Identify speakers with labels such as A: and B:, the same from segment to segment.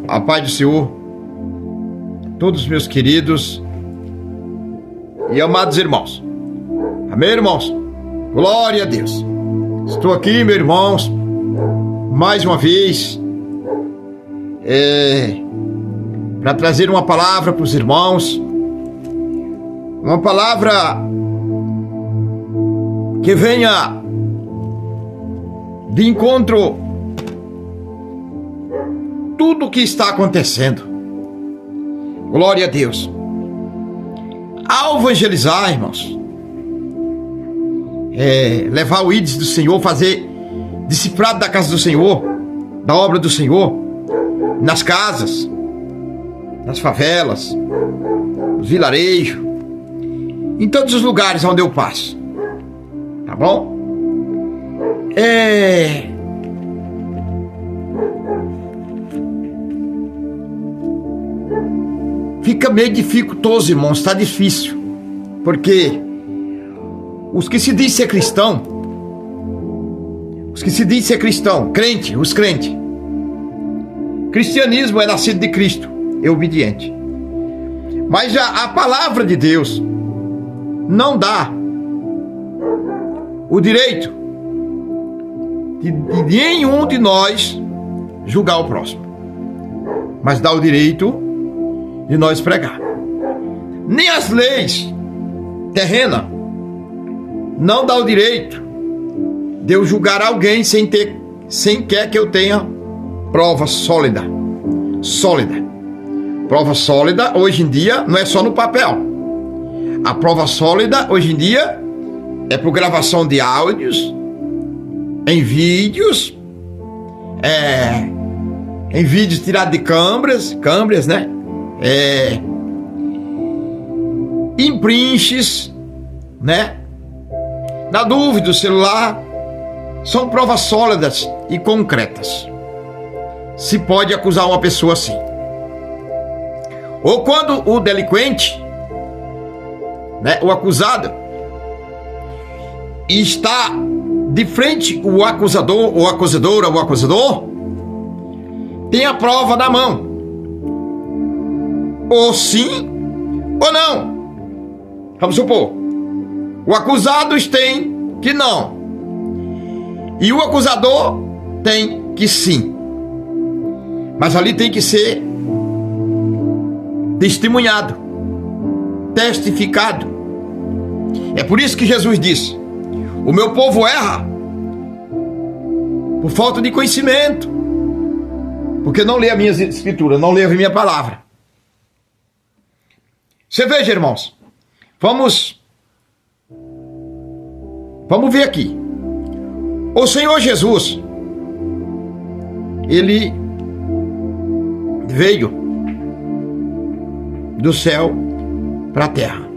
A: A paz do Senhor, todos meus queridos e amados irmãos. Amém, irmãos? Glória a Deus. Estou aqui, meus irmãos, mais uma vez, para trazer uma palavra para os irmãos. Uma palavra que venha de encontro tudo o que está acontecendo. Glória a Deus. Ao evangelizar, irmãos, levar o ídolo do Senhor, fazer discipulado da casa do Senhor, da obra do Senhor, nas casas, nas favelas, nos vilarejos, em todos os lugares onde eu passo. Tá bom? Fica meio dificultoso, irmãos, está difícil. Porque os que se dizem ser cristão, crente, os crentes, cristianismo é nascido de Cristo, é obediente. Mas a palavra de Deus não dá o direito de nenhum de nós julgar o próximo, mas dá o direito de nós pregar. Nem as leis terrenas não dá o direito de eu julgar alguém sem quer que eu tenha prova sólida. Prova sólida hoje em dia não é só no papel. A prova sólida hoje em dia é por gravação de áudios, em vídeos, em vídeos tirados de câmeras, né? Em prints, né? Na dúvida, o celular. São provas sólidas e concretas. Se pode acusar uma pessoa assim. Ou quando o delinquente, né, o acusado, está de frente o acusador, ou acusadora, ou acusador, tem a prova na mão. Ou sim, ou não. Vamos supor, o acusado tem que não, e o acusador tem que sim. Mas ali tem que ser testemunhado, testificado. É por isso que Jesus disse: o meu povo erra por falta de conhecimento, porque não lê a minha escritura, não lê a minha palavra. Você veja, irmãos, vamos ver aqui. O Senhor Jesus, ele veio do céu para a terra,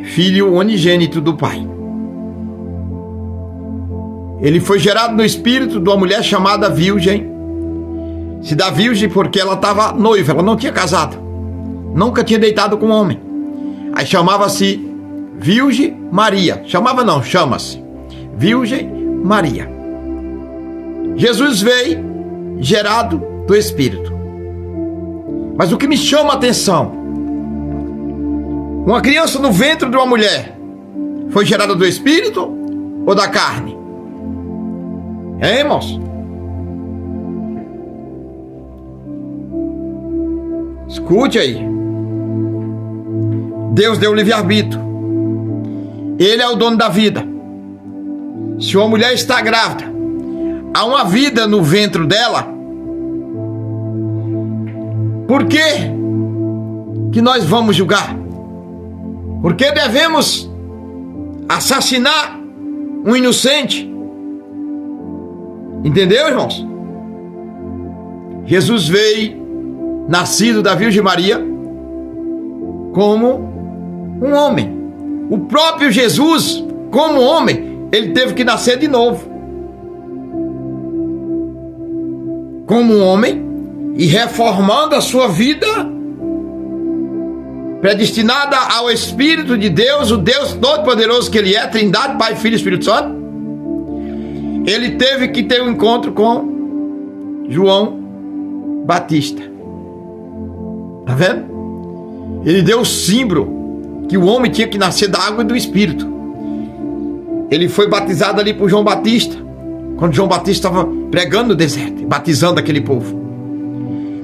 A: filho unigênito do Pai. Ele foi gerado no espírito de uma mulher chamada virgem. Se dá virgem porque ela estava noiva, ela não tinha casado, nunca tinha deitado com um homem. Aí chamava-se Virgem Maria. Chama-se Virgem Maria. Jesus veio gerado do Espírito. Mas o que me chama a atenção, uma criança no ventre de uma mulher foi gerada do Espírito ou da carne? Irmãos? Escute aí. Deus deu livre-arbítrio. Ele é o dono da vida. Se uma mulher está grávida, há uma vida no ventre dela. Por que nós vamos julgar? Por que devemos assassinar um inocente? Entendeu, irmãos? Jesus veio, nascido da Virgem Maria, como um homem. O próprio Jesus, como homem, ele teve que nascer de novo. Como um homem, e reformando a sua vida, predestinada ao Espírito de Deus, o Deus Todo-Poderoso que Ele é, Trindade, Pai, Filho e Espírito Santo. Ele teve que ter um encontro com João Batista. Tá vendo? Ele deu o símbolo que o homem tinha que nascer da água e do Espírito. Ele foi batizado ali por João Batista, quando João Batista estava pregando no deserto, batizando aquele povo.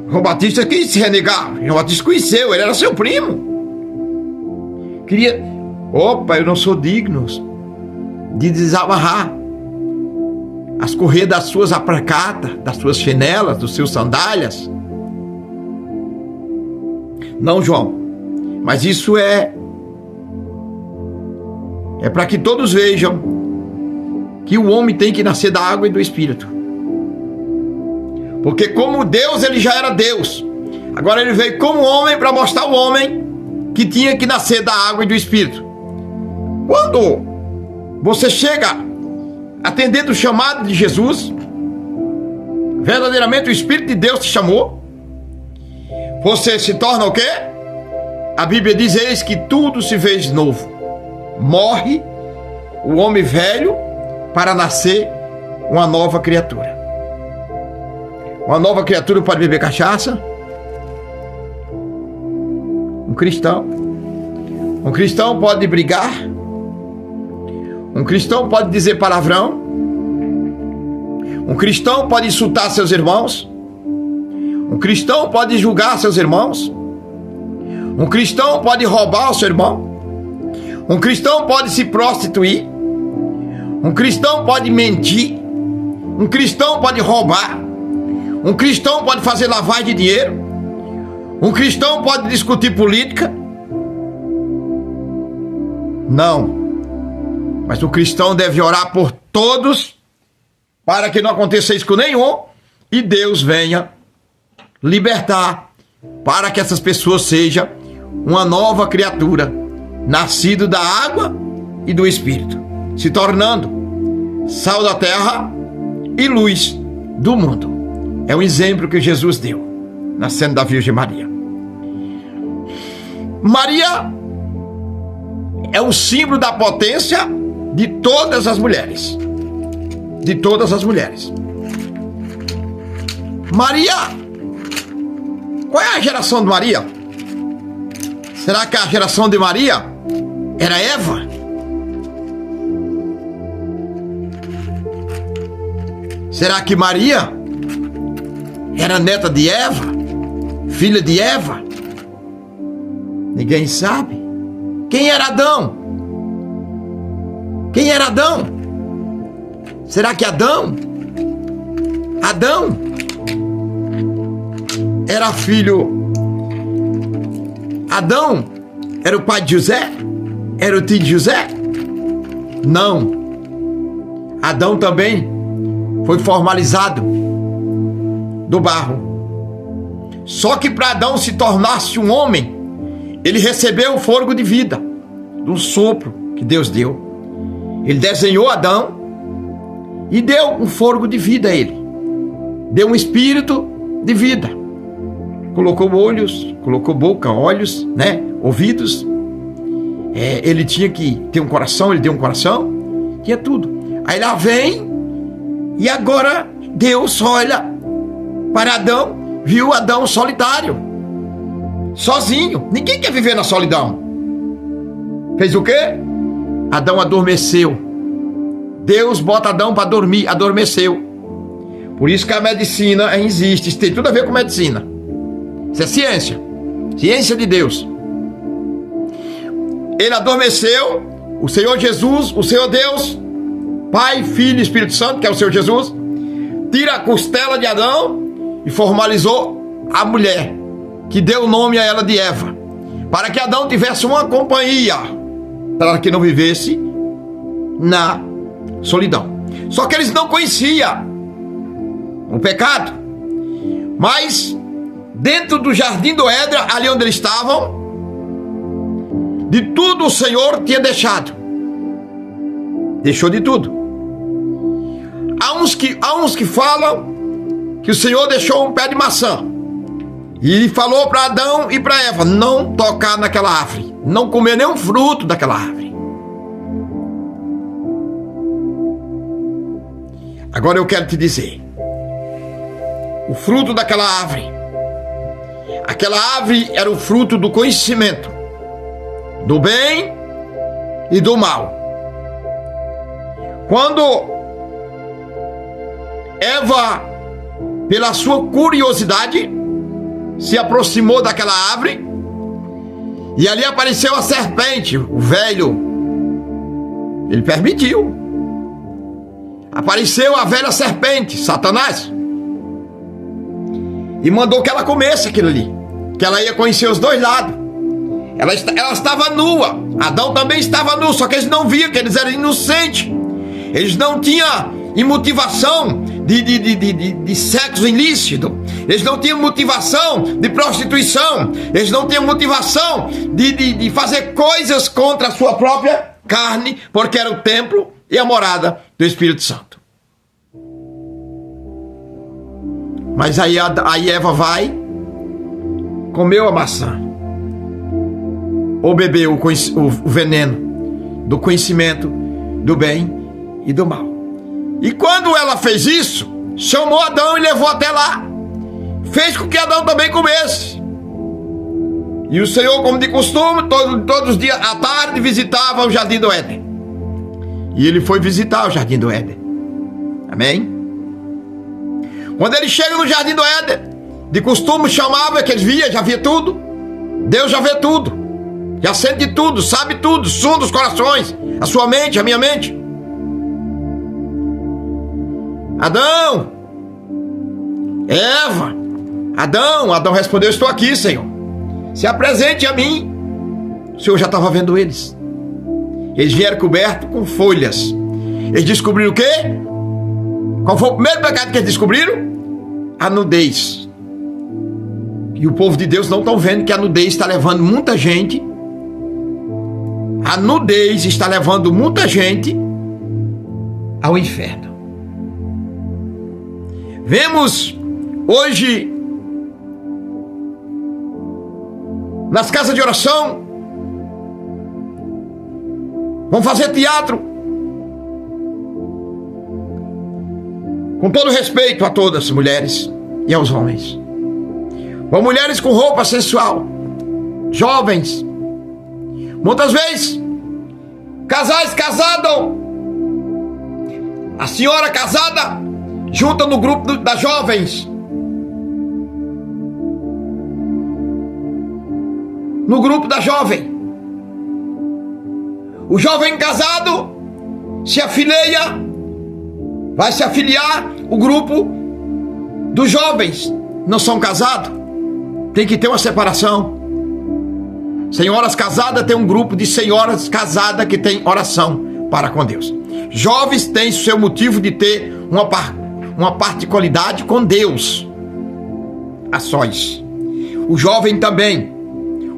A: João Batista quis se renegar. João Batista conheceu, ele era seu primo. Queria, eu não sou digno de desamarrar as correias das suas apracatas, das suas chinelas, dos seus sandálias. Não, João, mas isso é para que todos vejam que o homem tem que nascer da água e do Espírito. Porque como Deus, ele já era Deus. Agora ele veio como homem para mostrar ao homem que tinha que nascer da água e do Espírito. Quando você chega atendendo o chamado de Jesus, verdadeiramente o Espírito de Deus te chamou, você se torna o quê? A Bíblia diz: eis que tudo se fez novo. Morre o homem velho para nascer uma nova criatura. Uma nova criatura pode beber cachaça? Um cristão pode brigar? Um cristão pode dizer palavrão? Um cristão pode insultar seus irmãos? Um cristão pode julgar seus irmãos? Um cristão pode roubar o seu irmão? Um cristão pode se prostituir? Um cristão pode mentir? Um cristão pode roubar? Um cristão pode fazer lavagem de dinheiro? Um cristão pode discutir política? Não. Mas o cristão deve orar por todos para que não aconteça isso com nenhum e Deus venha libertar para que essas pessoas sejam uma nova criatura, nascido da água e do Espírito, se tornando sal da terra e luz do mundo. É um exemplo que Jesus deu, nascendo da Virgem Maria. Maria é o símbolo da potência de todas as mulheres. De todas as mulheres. Maria, qual é a geração de Maria? Será que a geração de Maria era Eva? Será que Maria era neta de Eva? Filha de Eva? Ninguém sabe. Quem era Adão? Quem era Adão? Será que Adão era filho? Adão era o pai de José? Era o tio de José? Não. Adão também foi formalizado do barro. Só que para Adão se tornar-se um homem, ele recebeu o fôlego de vida, do sopro que Deus deu. Ele desenhou Adão e deu um fôlego de vida a ele. Deu um espírito de vida. Colocou olhos, colocou boca, olhos, né? Ouvidos. Ele tinha que ter um coração, ele deu um coração. Tinha tudo. Aí lá vem e agora Deus olha para Adão, viu Adão solitário, sozinho. Ninguém quer viver na solidão. Fez o quê? Adão adormeceu. Deus bota Adão para dormir, adormeceu. Por isso que a medicina existe. Isso tem tudo a ver com medicina. Isso é ciência. Ciência de Deus. Ele adormeceu. O Senhor Jesus, o Senhor Deus, Pai, Filho e Espírito Santo, que é o Senhor Jesus, tira a costela de Adão e formalizou a mulher, que deu o nome a ela de Eva, para que Adão tivesse uma companhia, para que não vivesse na solidão. Só que eles não conheciam o pecado. Mas dentro do jardim do Éden, ali onde eles estavam, de tudo o Senhor tinha deixado. Deixou de tudo. Há uns que falam que o Senhor deixou um pé de maçã. E ele falou para Adão e para Eva não tocar naquela árvore, não comer nenhum fruto daquela árvore. Agora eu quero te dizer, o fruto daquela árvore. Aquela árvore era o fruto do conhecimento, do bem e do mal. Quando Eva, pela sua curiosidade, se aproximou daquela árvore, e ali apareceu a serpente, o velho, ele permitiu. Apareceu a velha serpente, Satanás, e mandou que ela comesse aquilo ali, que ela ia conhecer os dois lados. Ela estava nua, Adão também estava nu, só que eles não viam, que eles eram inocentes. Eles não tinham motivação de sexo ilícito, eles não tinham motivação de prostituição, eles não tinham motivação de fazer coisas contra a sua própria carne, porque era o templo e a morada do Espírito Santo. Mas aí Eva vai, comeu a maçã, ou bebeu o veneno do conhecimento do bem e do mal. E quando ela fez isso, chamou Adão e levou até lá. Fez com que Adão também comesse. E o Senhor, como de costume, todos os dias à tarde visitava o jardim do Éden. E ele foi visitar o jardim do Éden. Amém? Quando ele chega no jardim do Éden, de costume chamava, que ele já via tudo. Deus já vê tudo, já sente tudo, sabe tudo, sonda os corações, a sua mente, a minha mente. Adão, Eva, Adão respondeu: estou aqui, Senhor, se apresente a mim. O Senhor já estava vendo eles. Eles vieram cobertos com folhas. Eles descobriram o quê? Qual foi o primeiro pecado que eles descobriram? A nudez. E o povo de Deus não estão vendo que a nudez está levando muita gente. A nudez está levando muita gente ao inferno. Vemos hoje nas casas de oração, vão fazer teatro, com todo respeito a todas as mulheres e aos homens. Vão mulheres com roupa sensual, jovens, muitas vezes casais casados, a senhora casada junta no grupo das jovens, no grupo da jovem. O jovem casado se afilia, vai se afiliar o grupo dos jovens não são casados. Tem que ter uma separação. Senhoras casadas tem um grupo de senhoras casadas que tem oração para com Deus. Jovens têm seu motivo de ter uma particularidade com Deus a sós. O jovem também,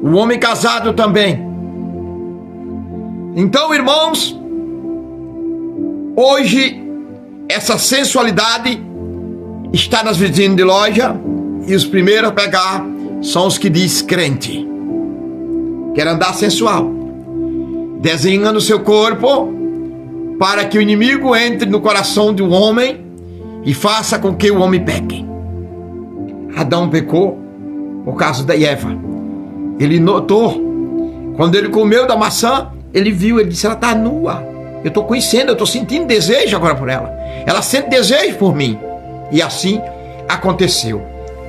A: o homem casado também. Então, irmãos, hoje essa sensualidade está nas vitrines de loja, e os primeiros a pegar são os que diz crente. Quer andar sensual, desenhando o seu corpo para que o inimigo entre no coração do homem e faça com que o homem peque. Adão pecou por causa da Eva. Ele notou, quando ele comeu da maçã, ele viu, ele disse: ela está nua, eu estou conhecendo, eu estou sentindo desejo agora por ela, ela sente desejo por mim. E assim aconteceu.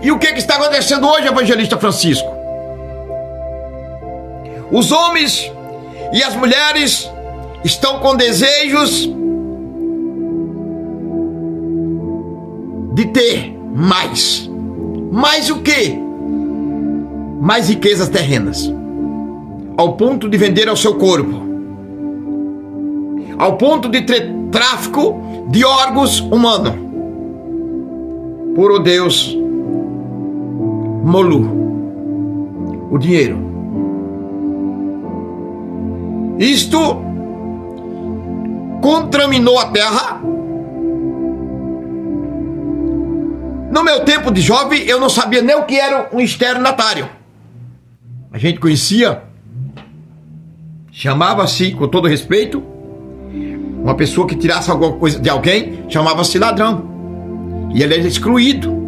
A: E o que está acontecendo hoje, evangelista Francisco? Os homens e as mulheres estão com desejos de ter mais. Mais o quê? Mais riquezas terrenas, ao ponto de vender ao seu corpo, ao ponto de ter tráfico de órgãos humanos, por o Deus Molu, o dinheiro. Isto contaminou a terra. No meu tempo de jovem, eu não sabia nem o que era um estelionatário. A gente conhecia, chamava-se, com todo respeito, uma pessoa que tirasse alguma coisa de alguém, chamava-se ladrão. E ele era excluído.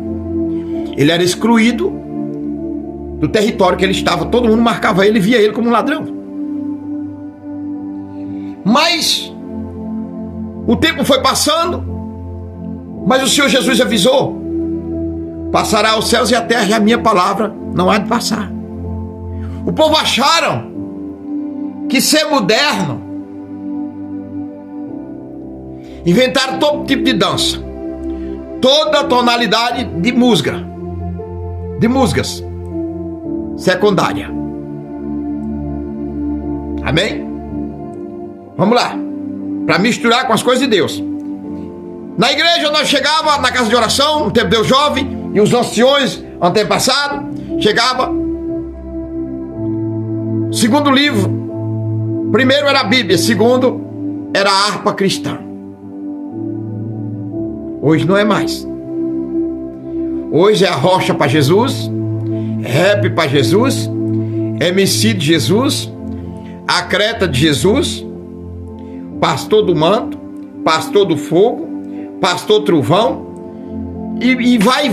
A: Ele era excluído do território que ele estava. Todo mundo marcava ele e via ele como um ladrão. Mas o tempo foi passando, mas o Senhor Jesus avisou: passará os céus e a terra, e a minha palavra não há de passar. O povo acharam que ser moderno, inventaram todo tipo de dança, toda tonalidade de músicas secundária. Amém? Vamos lá, para misturar com as coisas de Deus. Na igreja nós chegava na casa de oração, no tempo de eu jovem, e os anciões antepassados, chegava, segundo livro, primeiro era a Bíblia, segundo era a harpa cristã. Hoje não é mais. Hoje é a rocha para Jesus, rap para Jesus, MC de Jesus, a creta de Jesus, pastor do manto, pastor do fogo, pastor trovão, e vai.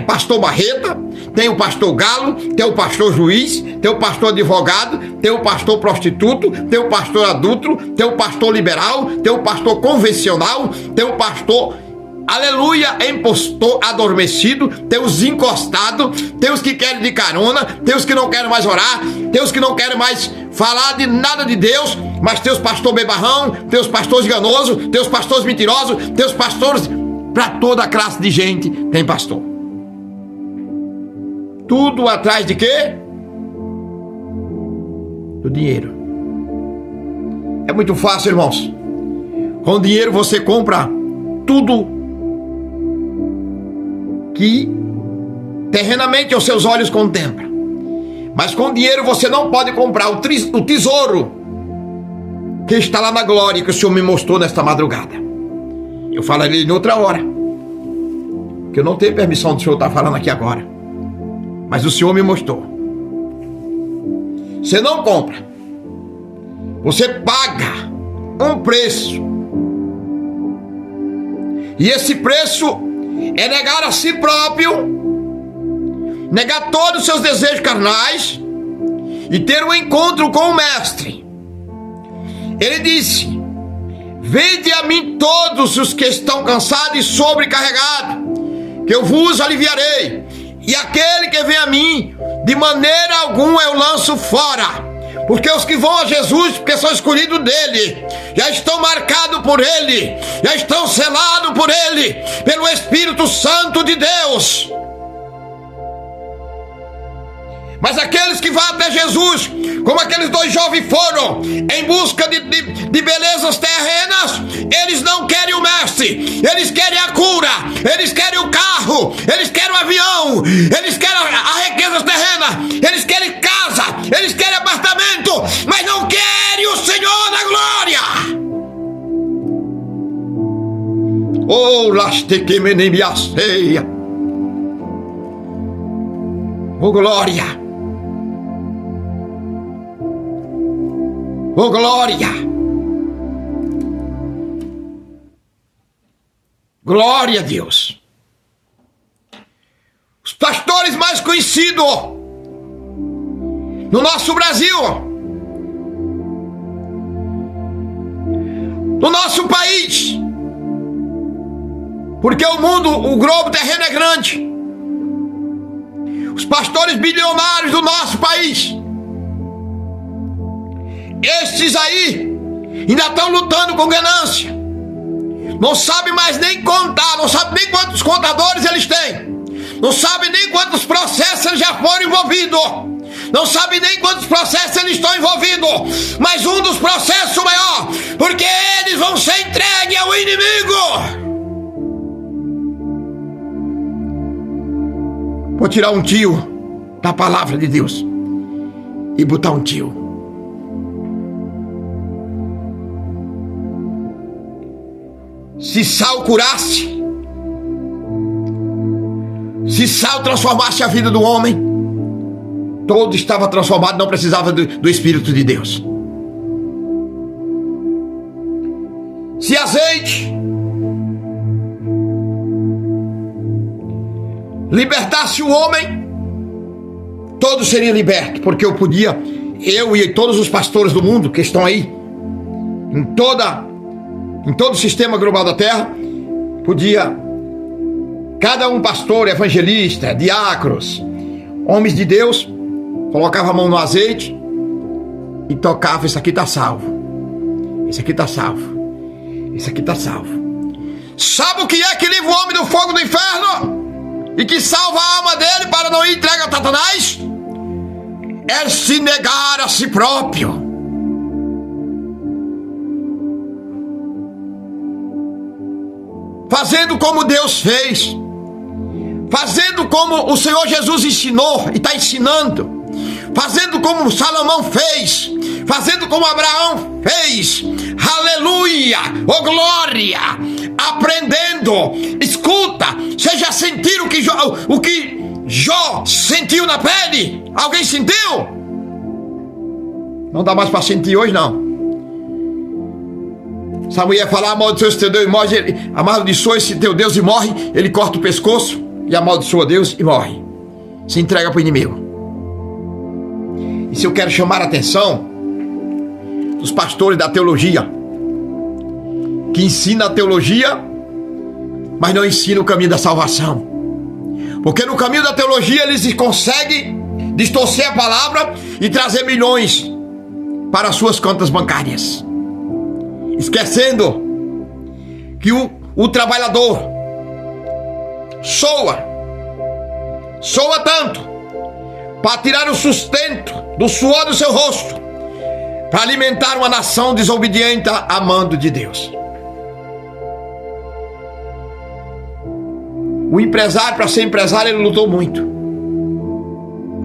A: Pastor Barreta, tem o pastor Galo, tem o pastor juiz, tem o pastor advogado, tem o pastor prostituto, tem o pastor adúltero, tem o pastor liberal, tem o pastor convencional, tem o pastor, aleluia, impostor adormecido, tem os encostados, tem os que querem de carona, tem os que não querem mais orar, tem os que não querem mais falar de nada de Deus, mas tem os pastores bebarrão, tem os pastores enganosos, tem os pastores mentirosos, tem os pastores, para toda classe de gente tem pastor. Tudo atrás de quê? Do dinheiro. É muito fácil, irmãos. Com dinheiro você compra tudo que terrenamente os seus olhos contemplam. Mas com dinheiro você não pode comprar o tesouro que está lá na glória, que o Senhor me mostrou nesta madrugada. Eu falarei em outra hora, que eu não tenho permissão do Senhor estar falando aqui agora, mas o Senhor me mostrou. Você não compra, você paga um preço, e esse preço é negar a si próprio, negar todos os seus desejos carnais e ter um encontro com o Mestre. Ele disse: vinde a mim todos os que estão cansados e sobrecarregados, que eu vos aliviarei. E aquele que vem a mim, de maneira alguma eu lanço fora. Porque os que vão a Jesus, porque são escolhidos dele, já estão marcados por ele, já estão selados por ele, pelo Espírito Santo de Deus. Mas aqueles que vão até Jesus, como aqueles dois jovens foram, em busca de belezas terrenas, eles não querem o Mestre, eles querem a cura, eles querem o carro, eles querem o avião, eles querem a riqueza terrena, eles querem casa, eles querem apartamento, mas não querem o Senhor da glória. Oh, lastequemenemiaceia. Oh, glória. Oh, glória! Glória a Deus! Os pastores mais conhecidos no nosso Brasil, no nosso país, porque o mundo, o globo terreno é grande. Os pastores bilionários do nosso país, estes aí ainda estão lutando com ganância, não sabem mais nem contar, não sabem nem quantos contadores eles têm, não sabem nem quantos processos eles já foram envolvidos, não sabem nem quantos processos eles estão envolvidos, mas um dos processos maior, porque eles vão ser entregues ao inimigo. Vou tirar um tio da palavra de Deus e botar um tio. Se Saul curasse, se Saul transformasse a vida do homem, todo estava transformado, não precisava do Espírito de Deus. Se azeite libertasse o homem, todos seriam libertos, porque eu e todos os pastores do mundo que estão aí, em todo o sistema global da terra, cada um pastor, evangelista, diáconos, homens de Deus, colocava a mão no azeite e tocava: isso aqui está salvo, isso aqui está salvo, isso aqui está salvo. Sabe o que é que livra o homem do fogo do inferno e que salva a alma dele para não ir entregue a Satanás? É se negar a si próprio. Fazendo como Deus fez, fazendo como o Senhor Jesus ensinou e está ensinando, fazendo como Salomão fez, fazendo como Abraão fez. Aleluia, oh glória, aprendendo. Escuta, você já sentiu o que Jó sentiu na pele? Alguém sentiu? Não dá mais para sentir hoje, não. Samuel ia falar: amaldiçoa esse teu Deus e morre. Ele amaldiçoa esse teu Deus e morre. Ele corta o pescoço e amaldiçoa Deus e morre. Se entrega para o inimigo. E se eu quero chamar a atenção dos pastores da teologia, que ensina a teologia, mas não ensina o caminho da salvação. Porque no caminho da teologia eles conseguem distorcer a palavra e trazer milhões para as suas contas bancárias, esquecendo que o trabalhador soa tanto para tirar o sustento do suor do seu rosto, para alimentar uma nação desobediente a mando de Deus. O empresário, para ser empresário, ele lutou muito.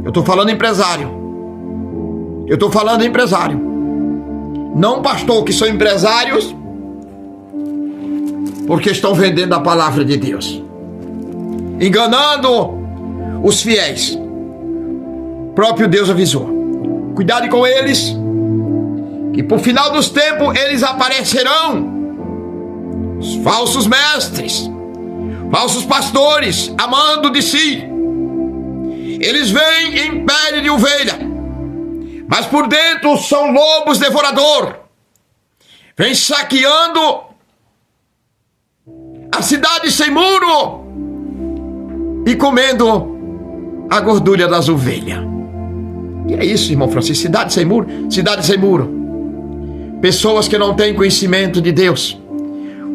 A: Eu estou falando empresário. Não pastor, que são empresários porque estão vendendo a palavra de Deus, enganando os fiéis. O próprio Deus avisou: cuidado com eles, que por final dos tempos eles aparecerão, os falsos mestres, falsos pastores, amando de si. Eles vêm em pele de ovelha, mas por dentro são lobos devorador. Vem saqueando a cidade sem muro e comendo a gordura das ovelhas. E é isso, irmão Francisco: cidade sem muro, cidade sem muro. Pessoas que não têm conhecimento de Deus.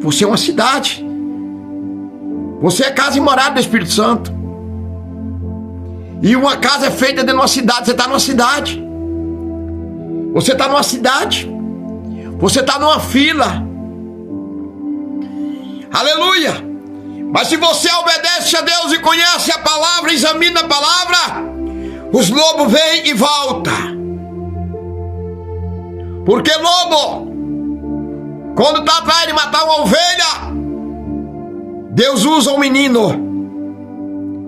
A: Você é uma cidade. Você é casa e morada do Espírito Santo. E uma casa é feita dentro de uma cidade. Você está numa cidade. Você está numa cidade. Você está numa fila. Aleluia. Mas se você obedece a Deus e conhece a palavra, examina a palavra, os lobos vêm e voltam. Porque lobo, quando está atrás de matar uma ovelha, Deus usa um menino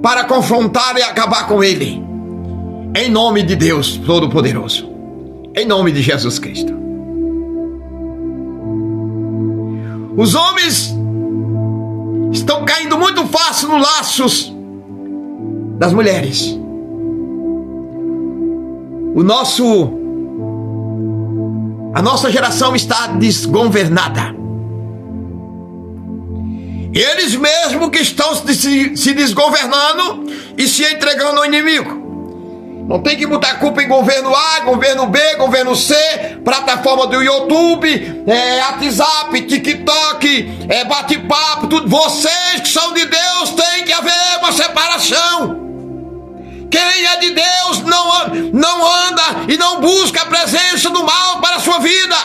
A: para confrontar e acabar com ele. Em nome de Deus Todo-Poderoso. Em nome de Jesus Cristo. Os homens estão caindo muito fácil nos laços das mulheres. A nossa geração está desgovernada. Eles mesmos que estão se desgovernando e se entregando ao inimigo. Não tem que botar culpa em governo A, governo B, governo C, plataforma do YouTube, WhatsApp, TikTok, bate-papo, tudo. Vocês que são de Deus, tem que haver uma separação. Quem é de Deus não anda e não busca a presença do mal para a sua vida.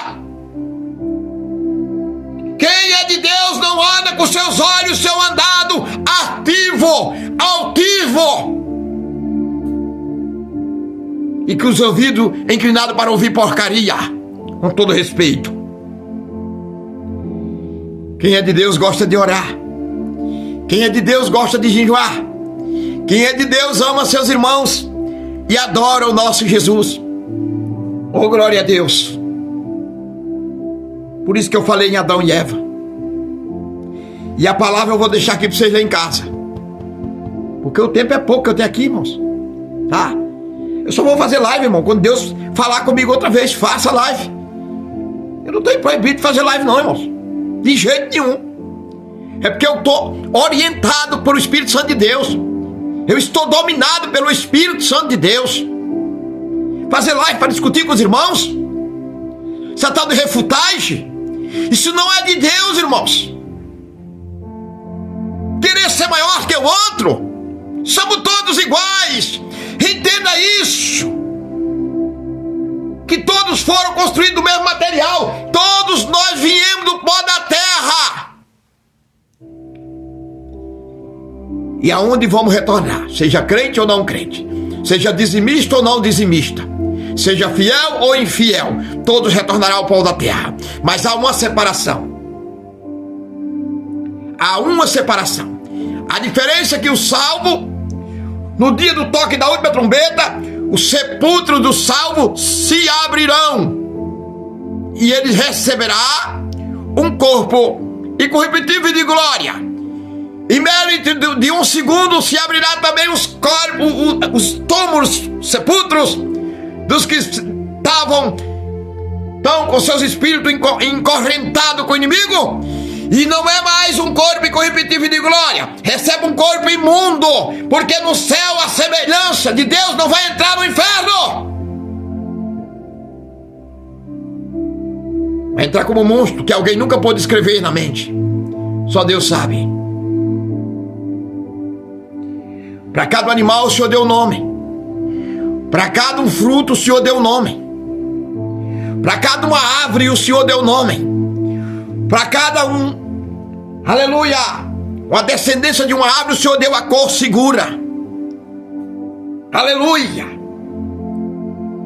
A: Quem é de Deus não anda com seus olhos, seu andado altivo. E com os ouvidos inclinados para ouvir porcaria, com todo respeito. Quem é de Deus gosta de orar. Quem é de Deus gosta de jejuar. Quem é de Deus ama seus irmãos e adora o nosso Jesus. Oh, glória a Deus. Por isso que eu falei em Adão e Eva. E a palavra eu vou deixar aqui para vocês lá em casa. Porque o tempo é pouco que eu tenho aqui, irmãos. Tá? Eu só vou fazer live, irmão, quando Deus falar comigo outra vez. Faça live. Eu não estou proibido de fazer live não, irmãos. De jeito nenhum. É porque eu estou orientado pelo Espírito Santo de Deus. Eu estou dominado pelo Espírito Santo de Deus. Fazer live para discutir com os irmãos? Essa tal de refutagem? Isso não é de Deus, irmãos. Querer ser maior que o outro? Somos todos iguais. Entenda isso. Que todos foram construídos do mesmo material. Todos nós viemos do pó da terra. E aonde vamos retornar? Seja crente ou não crente. Seja dizimista ou não dizimista. Seja fiel ou infiel. Todos retornarão ao pó da terra. Mas há uma separação. Há uma separação. A diferença é que o salvo, no dia do toque da última trombeta, os sepulcros do salvo se abrirão. E ele receberá um corpo incorruptível de glória. Em mérito de um segundo se abrirá também os corpos, os túmulos, sepulcros dos que estavam com seus espíritos encorrentados com o inimigo. E não é mais um corpo incorruptível de glória. Recebe um corpo imundo, porque no céu a semelhança de Deus não vai entrar no inferno. Vai entrar como um monstro que alguém nunca pôde escrever na mente. Só Deus sabe. Para cada animal o Senhor deu nome. Para cada um fruto o Senhor deu nome. Para cada uma árvore o Senhor deu nome. Para cada aleluia, uma descendência de uma árvore o Senhor deu a cor segura. Aleluia.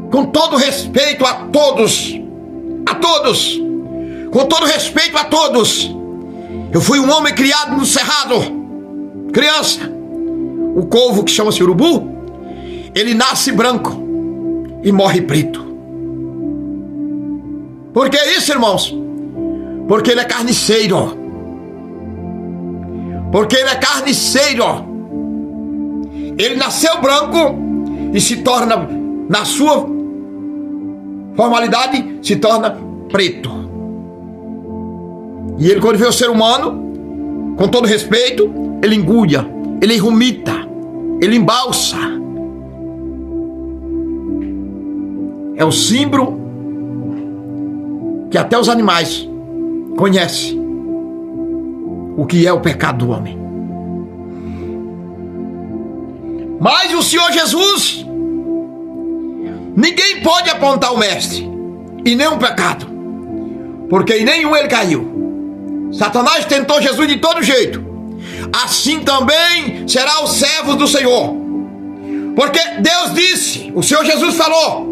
A: Com todo respeito a todos, com todo respeito a todos. Eu fui um homem criado no cerrado, criança. O corvo que chama-se urubu, ele nasce branco e morre preto. Por que isso, irmãos? Porque ele é carniceiro. Porque ele é carniceiro. Ele nasceu branco e se torna, na sua formalidade, se torna preto. E ele, quando vê o ser humano, com todo respeito, ele engulha, ele rumita, ele embalsa. É o símbolo que até os animais conhecem o que é o pecado do homem. Mas o Senhor Jesus, ninguém pode apontar o mestre e nem um pecado, porque em nenhum ele caiu. Satanás tentou Jesus de todo jeito. Assim também será os servos do Senhor, porque Deus disse, o Senhor Jesus falou,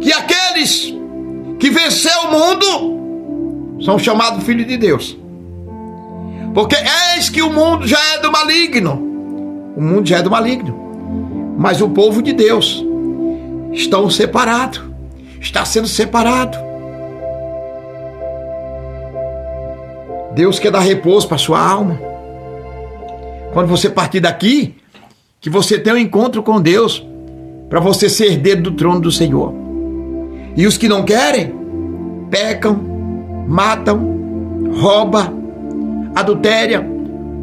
A: que aqueles que venceu o mundo são chamados filhos de Deus. Porque eis que o mundo já é do maligno. O mundo já é do maligno. Mas o povo de Deus estão separados. Está sendo separado. Deus quer dar repouso para a sua alma. Quando você partir daqui, que você tenha um encontro com Deus, para você ser herdeiro do trono do Senhor. E os que não querem, pecam, matam, roubam, adultéria,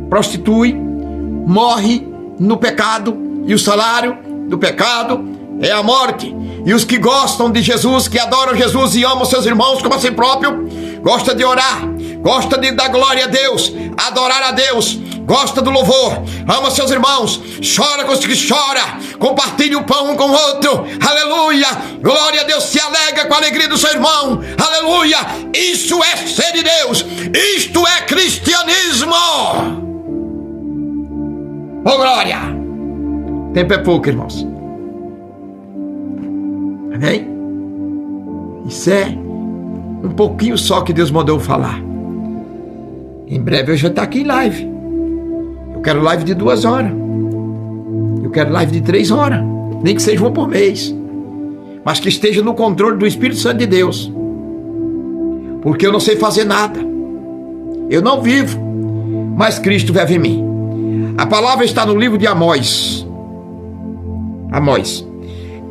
A: prostitui, morre no pecado, e o salário do pecado é a morte. E os que gostam de Jesus, que adoram Jesus e amam seus irmãos como a si próprio, gosta de orar, gosta de dar glória a Deus, adorar a Deus, gosta do louvor, ama seus irmãos, chora com os que choram, compartilha o pão um com o outro, aleluia, glória a Deus, se alegra com a alegria do seu irmão, aleluia. Isso é ser de Deus, isto é cristianismo. Oh glória. Tempo é pouco, irmãos. Amém? Isso é um pouquinho só que Deus mandou falar. Em breve eu já estou aqui em live. Eu quero live de 2 horas. Eu quero live de 3 horas. Nem que seja uma por mês. Mas que esteja no controle do Espírito Santo de Deus. Porque eu não sei fazer nada. Eu não vivo. Mas Cristo vive em mim. A palavra está no livro de Amós. Amós,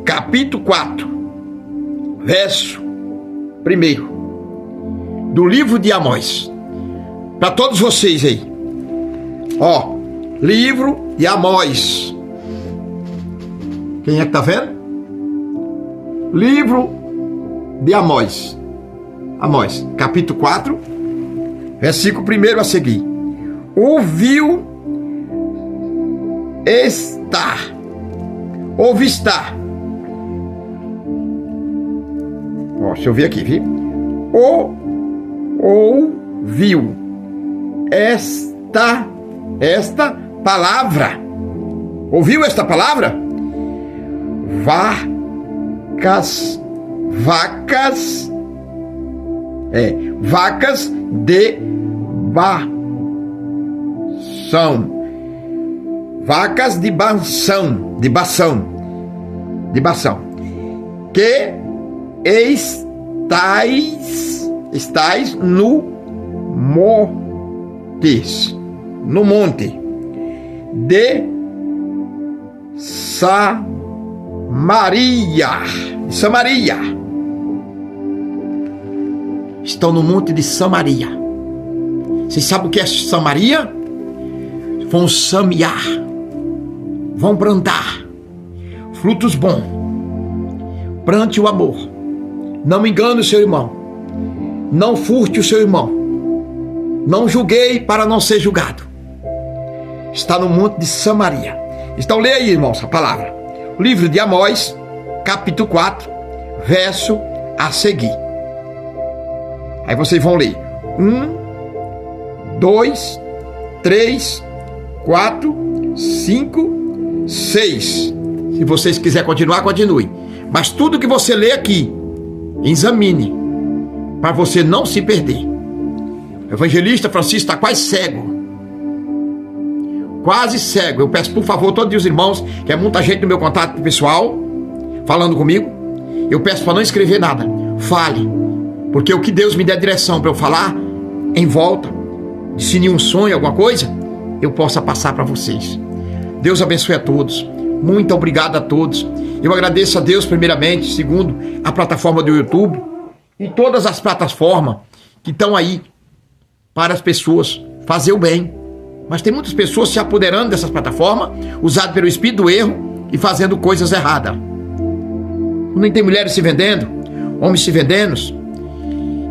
A: capítulo 4, verso 1. Do livro de Amós. Para todos vocês aí. Ó, livro de Amós. Quem é que tá vendo? Livro de Amós. Amós, capítulo 4, versículo 1 a seguir. Ouviu estar. Ouve estar. Ó, deixa eu ver aqui, viu? Ouviu esta palavra. Ouviu esta palavra? Vacas de Bação. Vacas de Bação. Que estais no monte de Samaria. Estão no monte de Samaria. Vocês sabem o que é Samaria? Vão semear, vão plantar frutos bons. Plante o amor. Não engane o seu irmão. Não furte o seu irmão. Não julguei para não ser julgado. Está no monte de Samaria. Então leia aí, irmãos, a palavra. O livro de Amós, capítulo 4, verso a seguir. Aí vocês vão ler. 1, 2, 3, 4, 5, 6. Se vocês quiserem continuar, continue. Mas tudo que você lê aqui, examine, para você não se perder. O evangelista Francisco está quase cego. Eu peço, por favor, todos os irmãos, que é muita gente no meu contato pessoal, falando comigo, eu peço para não escrever nada. Fale, porque o que Deus me der direção para eu falar, em volta, se nenhum sonho, alguma coisa, eu possa passar para vocês. Deus abençoe a todos. Muito obrigado a todos. Eu agradeço a Deus primeiramente, segundo a plataforma do YouTube e todas as plataformas que estão aí para as pessoas fazer o bem. Mas tem muitas pessoas se apoderando dessas plataformas, usadas pelo espírito do erro e fazendo coisas erradas. Nem tem mulheres se vendendo, homens se vendendo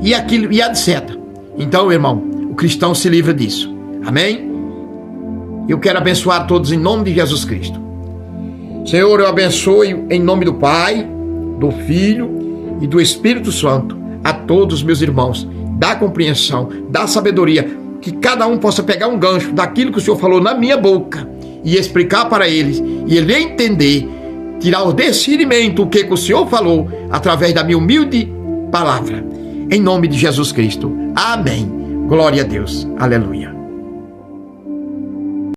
A: e aquilo e etc. Então, irmão, o cristão se livra disso. Amém? Eu quero abençoar todos em nome de Jesus Cristo. Senhor, eu abençoe em nome do Pai, do Filho e do Espírito Santo a todos os meus irmãos. Dá compreensão, dá sabedoria, que cada um possa pegar um gancho daquilo que o Senhor falou na minha boca e explicar para eles, e ele entender, tirar o discernimento, o que o Senhor falou através da minha humilde palavra. Em nome de Jesus Cristo. Amém. Glória a Deus. Aleluia.